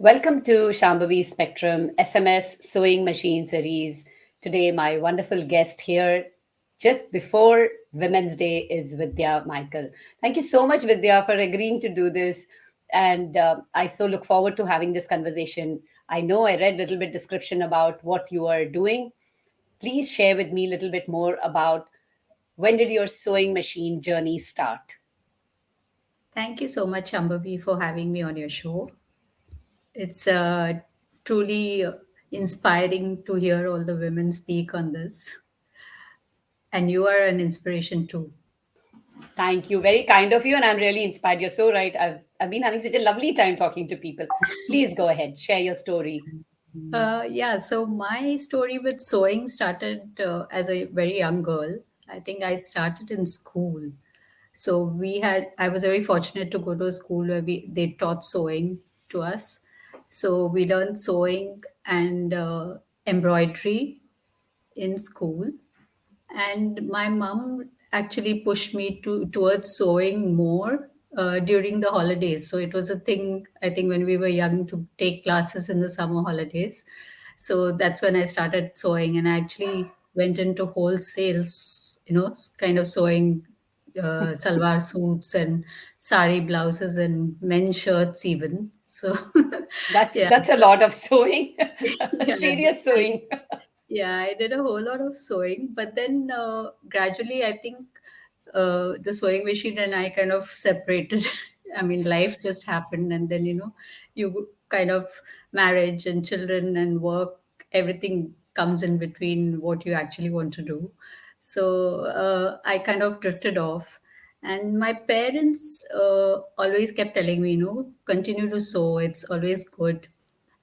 Welcome to Shambhavi Spectrum SMS Sewing Machine series. Today, my wonderful guest here, just before Women's Day, is Vidhya Michael. Thank you so much, Vidhya, for agreeing to do this. And I so look forward to having this conversation. I know I read a little bit description about what you are doing. Please share with me a little bit more about when did your sewing machine journey start? Thank you so much, Shambhavi, for having me on your show. It's truly inspiring to hear all the women speak on this. And you are an inspiration too. Thank you. Very kind of you, and I'm really inspired. You're so right. I've been having such a lovely time talking to people. Please go ahead, share your story. Yeah, so my story with sewing started as a very young girl. I think I started in school. So I was very fortunate to go to a school where they taught sewing to us. So we learned sewing and embroidery in school, and my mom actually pushed me towards sewing more during the holidays. So it was a thing, I think, when we were young, to take classes in the summer holidays. So that's when I started sewing, and I actually went into wholesales, kind of sewing salwar suits and sari blouses and men's shirts even. So That's yeah. that's a lot of sewing, Yeah, serious sewing. yeah, I did a whole lot of sewing, but then gradually, I think the sewing machine and I kind of separated. I mean, life just happened, and then you kind of marriage and children and work, everything comes in between what you actually want to do. So I kind of drifted off. And my parents always kept telling me, continue to sew. It's always good,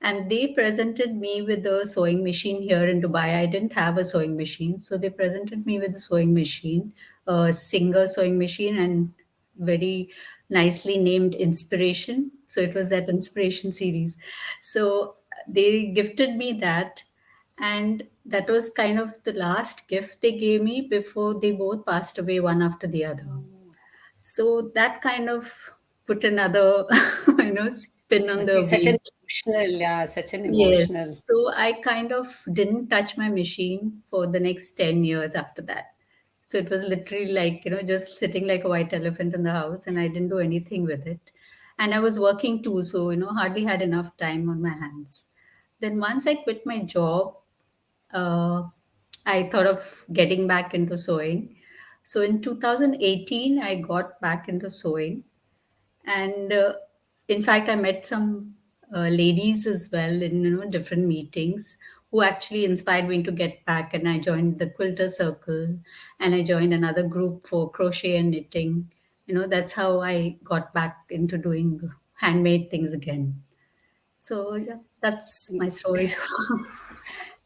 and they presented me with a sewing machine here in Dubai. I didn't have a sewing machine, so they presented me with a sewing machine, a Singer sewing machine, and very nicely named Inspiration. So it was that Inspiration series. So they gifted me that, and that was kind of the last gift they gave me before they both passed away, one after the other. So that kind of put another, spin on Must be the such wheel. an emotional, yeah, such an Yes. emotional. So I kind of didn't touch my machine for the next 10 years after that. So it was literally like, just sitting like a white elephant in the house, and I didn't do anything with it. And I was working too, so, hardly had enough time on my hands. Then once I quit my job, uh, I thought of getting back into sewing. So in 2018, I got back into sewing, and in fact I met some ladies as well in different meetings, who actually inspired me to get back, and I joined the quilter circle, and I joined another group for crochet and knitting. That's how I got back into doing handmade things again. So yeah, that's my story so far.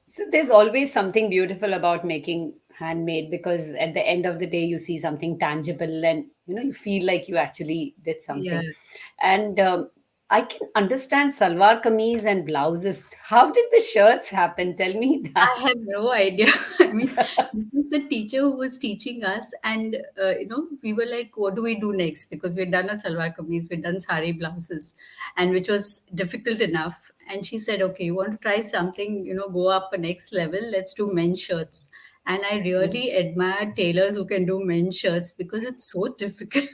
So there's always something beautiful about making handmade because at the end of the day you see something tangible and you feel like you actually did Yeah, something. And I can understand salwar kameez and blouses. How did the shirts happen? Tell me I that. have no idea. I mean, this is the teacher who was teaching us, and we were like, "What do we do next?" Because we'd done a salwar kameez, we'd done sari blouses, and which was difficult enough. And she said, "Okay, you want to try something? Go up a next level. Let's do men's shirts." And I really admire tailors who can do men's shirts because it's so difficult.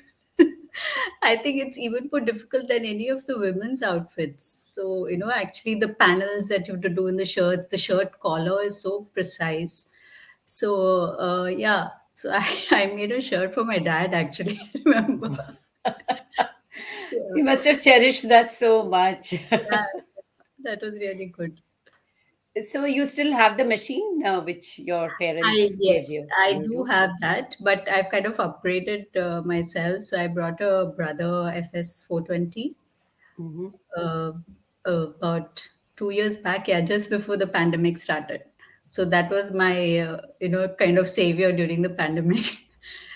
I think it's even more difficult than any of the women's outfits. So, actually, the panels that you have to do in the shirts, the shirt collar is so precise. So, yeah. So, I made a shirt for my dad, actually, I remember. You Yeah. must have cherished that so much. Yeah, that was really good. So you still have the machine which your parents gave Yes, you? I You do do? have that, but I've kind of upgraded myself. So I brought a brother FS 420 Hmm. uh, about 2 years back, yeah, just before the pandemic started. So that was my, kind of savior during the pandemic.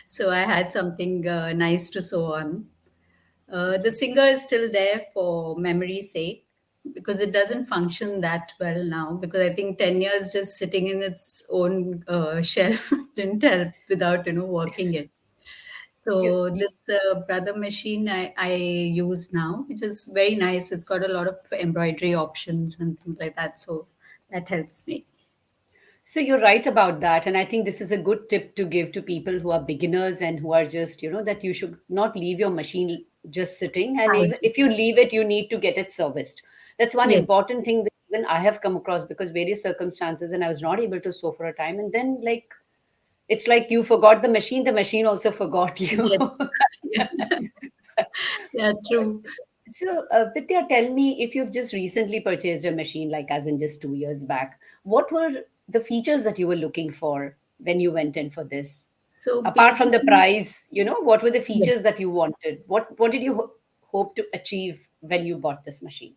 So I had something nice to sew on. The Singer is still there for memory's sake, because it doesn't function that well now. Because I think 10 years just sitting in its own shelf didn't help without, working it. You, So you this brother machine I use now, which is very nice. It's got a lot of embroidery options and things like that. So that helps me. So you're right about that. And I think this is a good tip to give to people who are beginners and who are just, that you should not leave your machine just sitting. And I even do. if you leave it, you need to get it serviced. That's one Yes. important thing that even I have come across because various circumstances and I was not able to sew for a time. And then it's like you forgot the machine also forgot you. Yes. Yeah. Yeah, true. So, Vidya, tell me if you've just recently purchased a machine, like as in just 2 years back, what were the features that you were looking for when you went in for this? So Apart from the basically, price, what were the yes. features that you wanted? What did you hope to achieve when you bought this machine?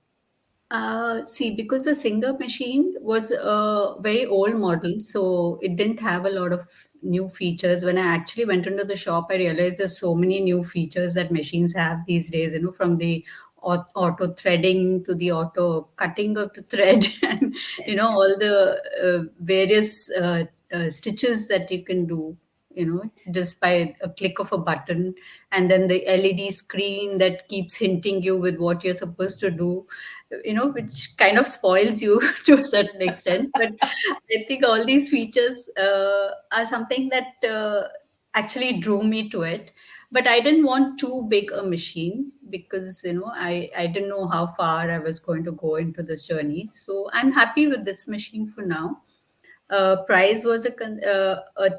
See, because the Singer machine was a very old model, so it didn't have a lot of new features. When I actually went into the shop, I realized there's so many new features that machines have these days, from the auto threading to the auto cutting of the thread, and, Yes. all the various stitches that you can do, just by a click of a button, and then the LED screen that keeps hinting you with what you're supposed to do, which kind of spoils you to a certain extent. But I think all these features are something that actually drew me to it. But I didn't want too big a machine because, I didn't know how far I was going to go into this journey. So I'm happy with this machine for now. Price was a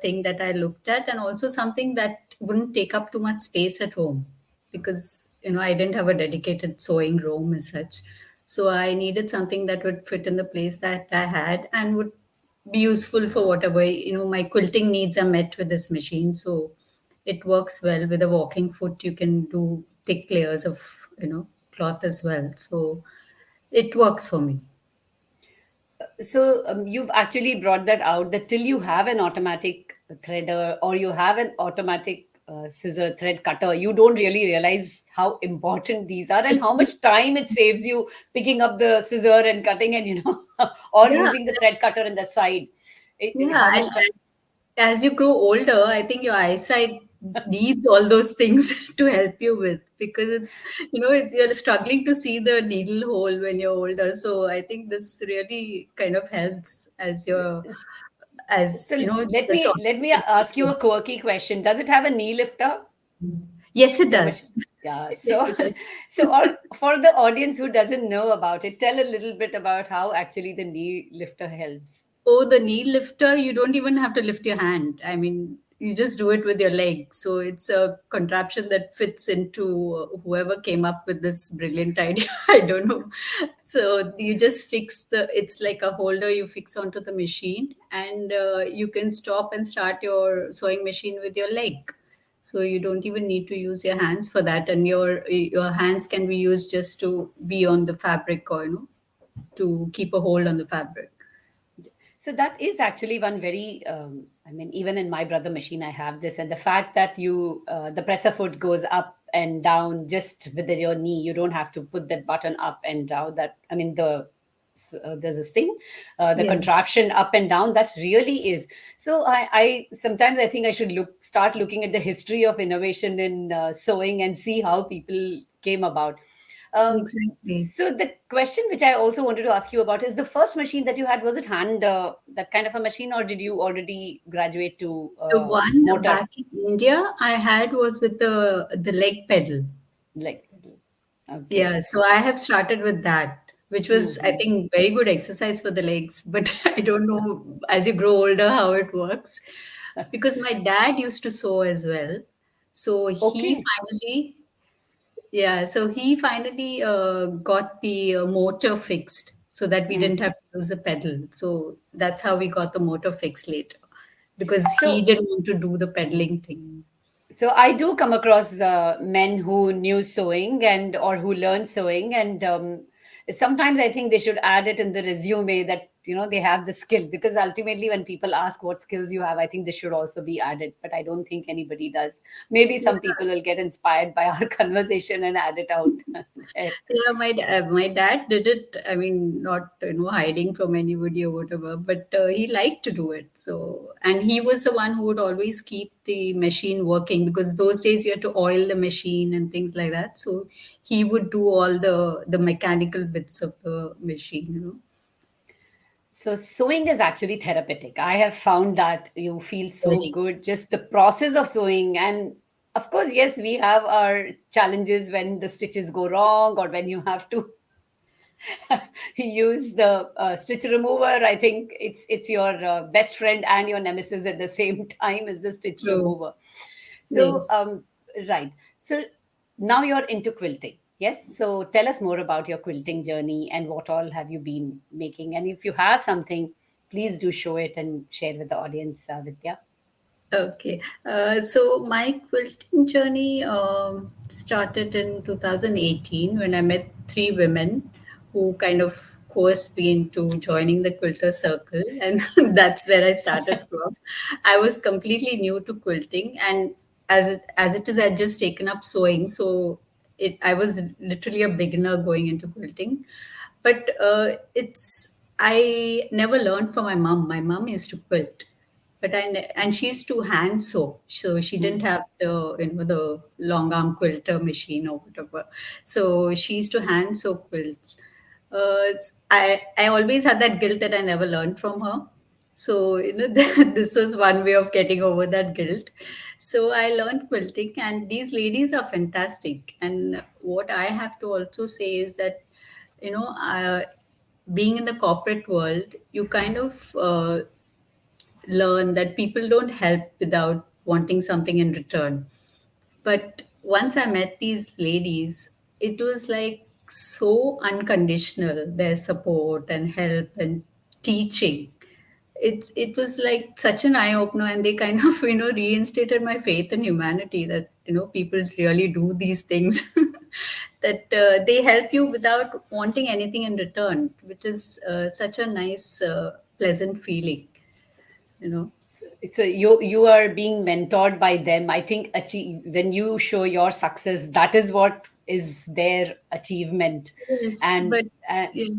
thing that I looked at, and also something that wouldn't take up too much space at home because I didn't have a dedicated sewing room as such. So I needed something that would fit in the place that I had and would be useful for whatever my quilting needs are met with this machine. So it works well with a walking foot. You can do thick layers of cloth as well. So it works for me. So you've actually brought that out that till you have an automatic threader or you have an automatic scissor thread cutter, you don't really realize how important these are and how much time it saves you picking up the scissor and cutting and or Yeah, using the thread cutter in the side. yeah, How and much time? as you grow older, I think your eyesight needs all those things to help you with, because you're struggling to see the needle hole when you're older. So I think this really kind of helps as So let the sort. me let me ask you a quirky question. Does it have a knee lifter? Yes, it Your machine? does. Yeah. Yes, So, it does. or for the audience who doesn't know about it, tell a little bit about how actually the knee lifter helps. Oh, the knee lifter, you don't even have to lift your hand. I mean, you just do it with your leg. So it's a contraption that fits into whoever came up with this brilliant idea. I don't know. So you just it's like a holder you fix onto the machine, and you can stop and start your sewing machine with your leg. So you don't even need to use your hands for that. And your hands can be used just to be on the fabric, or, to keep a hold on the fabric. So that is actually one very, I mean, even in my brother machine, I have this, and the fact that the presser foot goes up and down just with your knee, you don't have to put that button up and down. That I mean, there's this thing, the Yeah. contraption up and down. That really is. So I sometimes I think I should start looking at the history of innovation in sewing and see how people came about. Um, Exactly. so the question which I also wanted to ask you about is the first machine that you had, was it hand that kind of a machine, or did you already graduate to The one motor? back in India I had was with the leg pedal. Like, okay. Yeah, so I have started with that, which was, I Mhm. think, very good exercise for the legs. But I don't know as you grow older how it works, because my dad used to sew as well. So Okay. he finally got the motor fixed so that we didn't Mhm. have to use the pedal. So that's how we got the motor fixed later, because he So didn't want to do the pedaling thing. so I do come across men who knew sewing or who learned sewing, and sometimes I think they should add it in the resume that they have the skill, because ultimately when people ask what skills you have, I think this should also be added, but I don't think anybody does. Maybe some Yeah. people will get inspired by our conversation and add it out there. Yeah, my dad did it. I mean, not hiding from anybody or whatever, but he liked to do it. So, and he was the one who would always keep the machine working, because those days you had to oil the machine and things like that. So he would do all the mechanical bits of the machine. So sewing is actually therapeutic. I have found that you feel so Very good, just the process of sewing. And of course, yes, we have our challenges when the stitches go wrong, or when you have to use the stitch remover. I think it's your best friend and your nemesis at the same time, is the stitch true. remover. So Yes. right. So now you're into quilting. Yes. So tell us more about your quilting journey and what all have you been making. And if you have something, please do show it and share with the audience, Vidya. Okay. So my quilting journey started in 2018 when I met three women who kind of coerced me into joining the quilter circle. And that's where I started from. I was completely new to quilting. And as it is, I'd just taken up sewing. So I was literally a beginner going into quilting. But I never learned from my mom. My mom used to quilt, but and she used to hand sew, so she didn't Mm. have the long arm quilter machine or whatever. So she used to hand sew quilts. I always had that guilt that I never learned from her. So this was one way of getting over that guilt. So I learned quilting, and these ladies are fantastic. And what I have to also say is that you know. Being in the corporate world, you kind of learn that people don't help without wanting something in return. But once I met these ladies, it was like so unconditional, their support and help and teaching. It was like such an eye opener, and they kind of reinstated my faith in humanity, that people really do these things, that they help you without wanting anything in return, which is such a nice, pleasant feeling, you know. So you are being mentored by them. I think when you show your success, that is what is their achievement. Yes, And but yeah,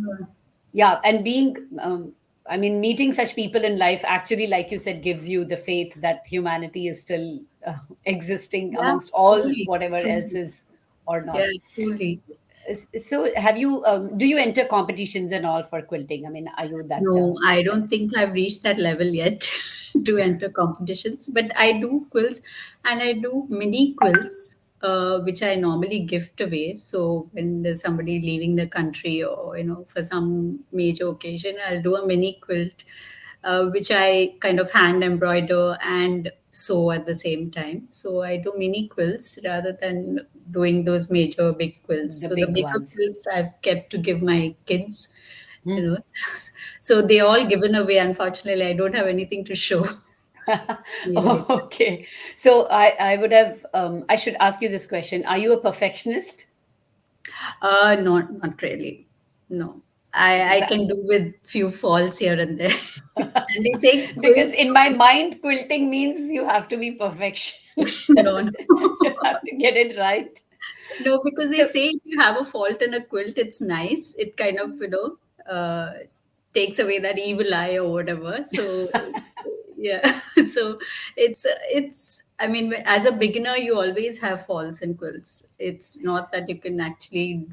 yeah, and being I mean, meeting such people in life actually, like you said, gives you the faith that humanity is still existing yeah, amongst all truly, whatever else truly, is or yeah, not. truly. So have you do you enter competitions and all for quilting? I mean, are you that No, I kind don't of? think I've reached that level yet to enter competitions, but I do quilts, and I do mini quilts, which I normally gift away. So when there's somebody leaving the country, or, for some major occasion, I'll do a mini quilt, which I kind of hand embroider and sew at the same time. So I do mini quilts rather than doing those major big quilts. The So the big bigger ones. quilts I've kept to give my kids, you Hmm. know. So they all given away. Unfortunately, I don't have anything to show. Oh, Anyway, okay. So I would have I should ask you this question. Are you a perfectionist? not really. No, I can do with few falls here and there. And they say Because quills. in my mind, quilting means you have to be perfectionist. No, no. You have to get it right. No, because they So say if you have a fault in a quilt, it's nice. It kind of, takes away that evil eye or whatever. So, yeah. So I mean, as a beginner, you always have faults in quilts. It's not that you can actually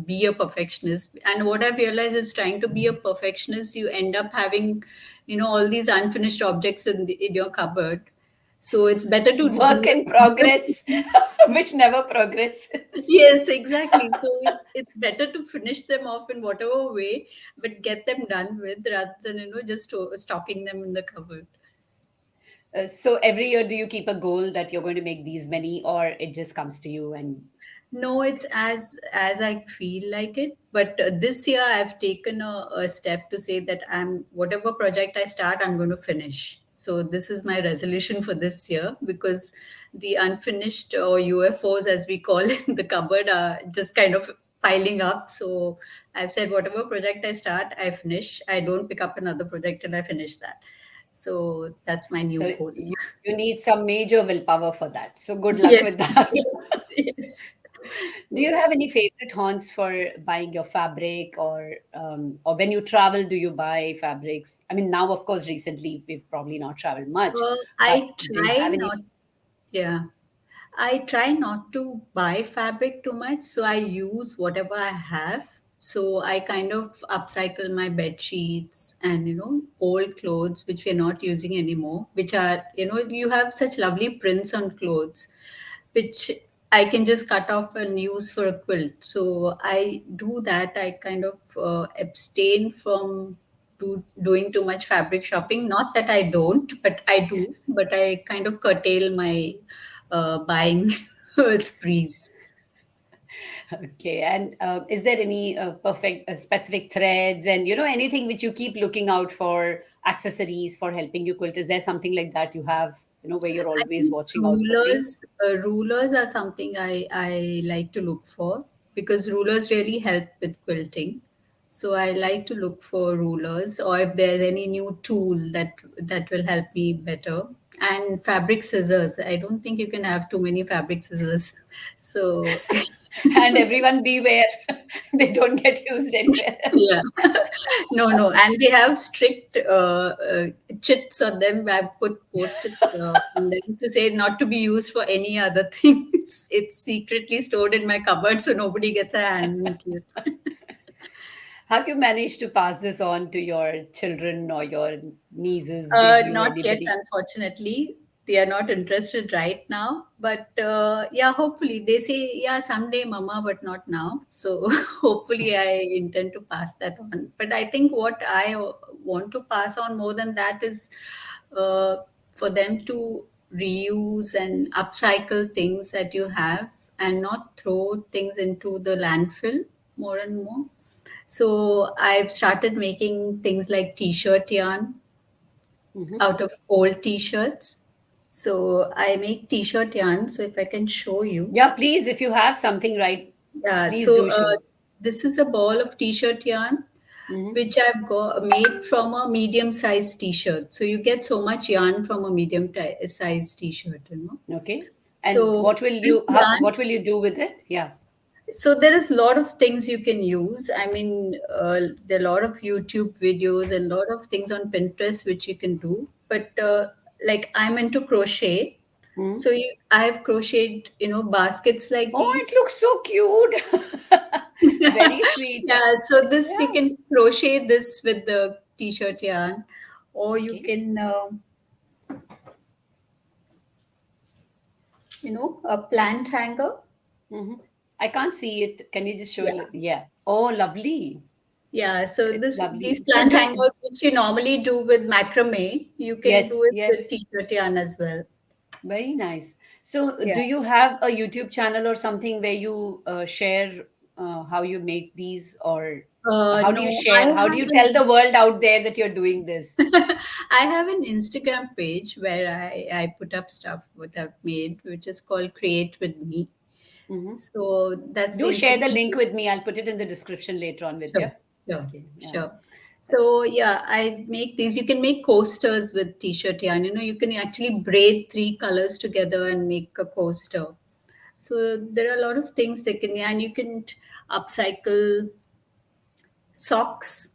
be a perfectionist. And what I've realized is, trying to be a perfectionist, you end up having, all these unfinished objects in your cupboard. So it's better to work do in it. progress, which never progresses. Yes, exactly. So it's better to finish them off in whatever way, but get them done with, rather than just stocking them in the cupboard. So every year, do you keep a goal that you're going to make these many, or it just comes to you and No, it's as I feel like it. But this year, I've taken a step to say that whatever project I start, I'm going to finish. So this is my resolution for this year, because the unfinished, or UFOs as we call it, in the cupboard, are just kind of piling up. So I've said whatever project I start, I finish. I don't pick up another project till I finish that. So that's my new So goal. you need some major willpower for that. So good luck Yes. with that. Yes. Do you have Yes. any favorite haunts for buying your fabric, or when you travel, do you buy fabrics? I mean, now of course, recently we've probably not traveled much, but I do you try have any? not, yeah. I try not to buy fabric too much, so I use whatever I have. So I kind of upcycle my bed sheets and old clothes which we're not using anymore, which are you have such lovely prints on clothes, which I can just cut off and use for a quilt. So I do that. I kind of abstain from doing too much fabric shopping. Not that I don't, but I do. But I kind of curtail my buying sprees. Okay, and is there any perfect specific threads and anything which you keep looking out for, accessories for helping you quilt? Is there something like that you have, where you're I always think watching out for things? rulers are something I like to look for because rulers really help with quilting. So I like to look for rulers, or if there's any new tool that will help me better. And fabric scissors. I don't think you can have too many fabric scissors. So And everyone beware, they don't get used anywhere else. yeah. No, no. And they have strict chits on them. I've put post-its on them to say not to be used for any other thing. It's secretly stored in my cupboard, so nobody gets a hand into it. Have you managed to pass this on to your children or your nieces, nephew, Not yet, anybody? unfortunately. They are not interested right now. But yeah, hopefully. They say, yeah, someday, mama, but not now. So hopefully, I intend to pass that on. But I think what I want to pass on more than that is uh, for them to reuse and upcycle things that you have and not throw things into the landfill more and more. So I've started making things like t-shirt yarn Hmm. out of old t-shirts. So I make t-shirt yarn. So if I can show you. Yeah, please, if you have something right, Yeah, please so do show. this is a ball of t-shirt yarn Hmm. which I've got made from a medium sized t-shirt. So you get so much yarn from a medium sized t-shirt. Okay. And So this yarn, what will you do with it? Yeah. so there is a lot of things you can use. I mean, there are a lot of YouTube videos and a lot of things on Pinterest which you can do. But like I'm into crochet, Hmm. so I have crocheted, baskets like Oh, it these. looks so cute. Very sweet. Yeah, so this you Yeah. can crochet this with the t-shirt yarn, or you Okay. can, a plant hanger. Hmm. I can't see it. Can you just show Yeah. it? Yeah. Oh, lovely. Yeah, so It's these lovely. So plant do hangers, which you normally do with macrame, you can do yes, it with yes. t-shirt yarn as well. Very nice. So, Yeah. do you have a YouTube channel or something where you share how you make these, or how do you No, I share? How do have you tell an the world out there that you're doing this? I have an Instagram page where I put up stuff what I've made, which is called Create with Me. Hmm. So that's the Do share the Instagram link page. with me. I'll put it in the description later on with you. Sure, sure, Okay. Yeah. sure. So yeah, I make these. You can make coasters with t-shirt yarn. You can actually braid three colors together and make a coaster. So there are a lot of things that can, and you can upcycle socks.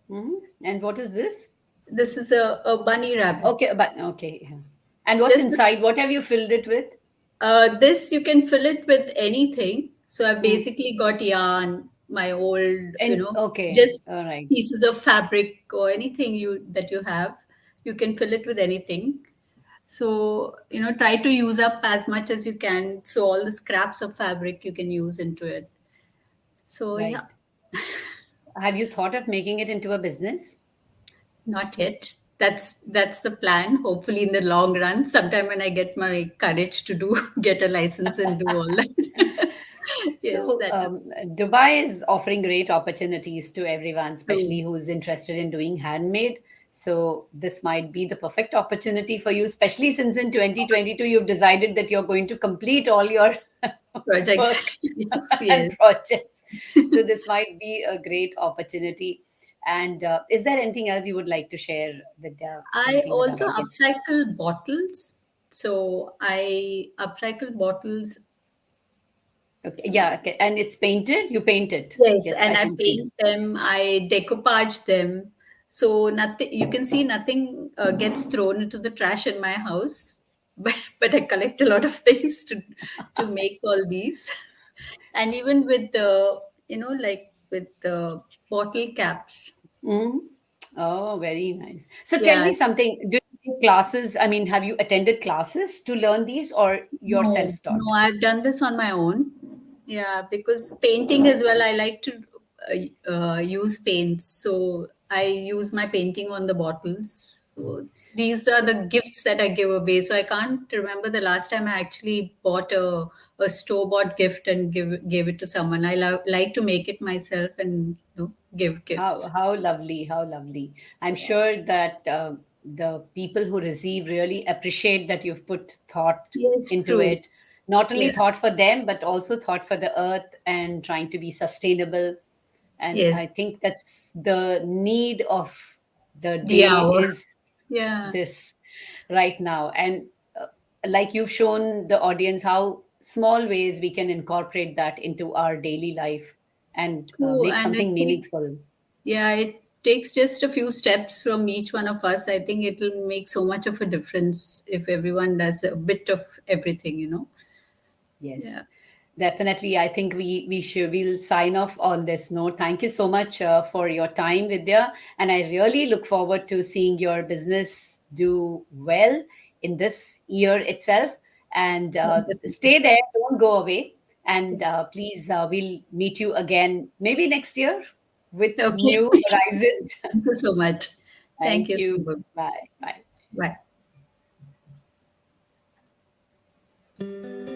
Hmm. And what is this? This is a bunny rabbit. Okay, but okay. Yeah. And what's Just inside? What have you filled it with? this you can fill it with anything. So I Hmm. basically got yarn, my old, And okay, just all right, pieces of fabric or anything you have. You can fill it with anything. So, try to use up as much as you can. So all the scraps of fabric you can use into it. So yeah, right. Have you thought of making it into a business? not yet. That's the plan. Hopefully in the long run, sometime when I get my courage to do get a license and do all that. Yes, So, that is Dubai is offering great opportunities to everyone, true. especially who's interested in doing handmade. So, this might be the perfect opportunity for you, especially since in 2022 you've decided that you're going to complete all your projects. works Yes, and yes. projects. So this might be a great opportunity. And is there anything else you would like to share, Vidya? I Anything with also our guests? upcycle bottles. So I upcycle bottles. Okay, yeah, okay. And it's painted. You paint it. Yes, Yes, I and I can see. paint them, I decoupage them. So nothing, you can see nothing gets thrown into the trash in my house. But I collect a lot of things to make all these. And even with the, like with the bottle caps. Mm. Oh, very nice. So tell Yeah, me something. Do you take classes? I mean, have you attended classes to learn these, or you're no, self-taught? no, I've done this on my own. Yeah, because painting as well, I like to use paints. So I use my painting on the bottles. So these are the gifts that I give away. So I can't remember the last time I actually bought a store-bought gift and gave it to someone. I like to make it myself and give gifts. How lovely, how lovely. I'm sure that the people who receive really appreciate that you've put thought Yes, into true. it. Not only Yeah. thought for them, but also thought for the earth and trying to be sustainable. And I Yes. think that's the need of the The day hour. is Yeah. this right now. And like you've shown the audience how small ways we can incorporate that into our daily life and True. make And something it takes meaningful. Yeah, it takes just a few steps from each one of us. I think it will make so much of a difference if everyone does a bit of everything. Yes, Yeah. definitely. I think we'll sign off on this note. Thank you so much for your time, Vidya, and I really look forward to seeing your business do well in this year itself. And Thank you so stay much. there, don't go away, and please, we'll meet you again maybe next year with Okay. new horizons. Thank you so much. Thank Thank you. you. Bye. Bye. Bye.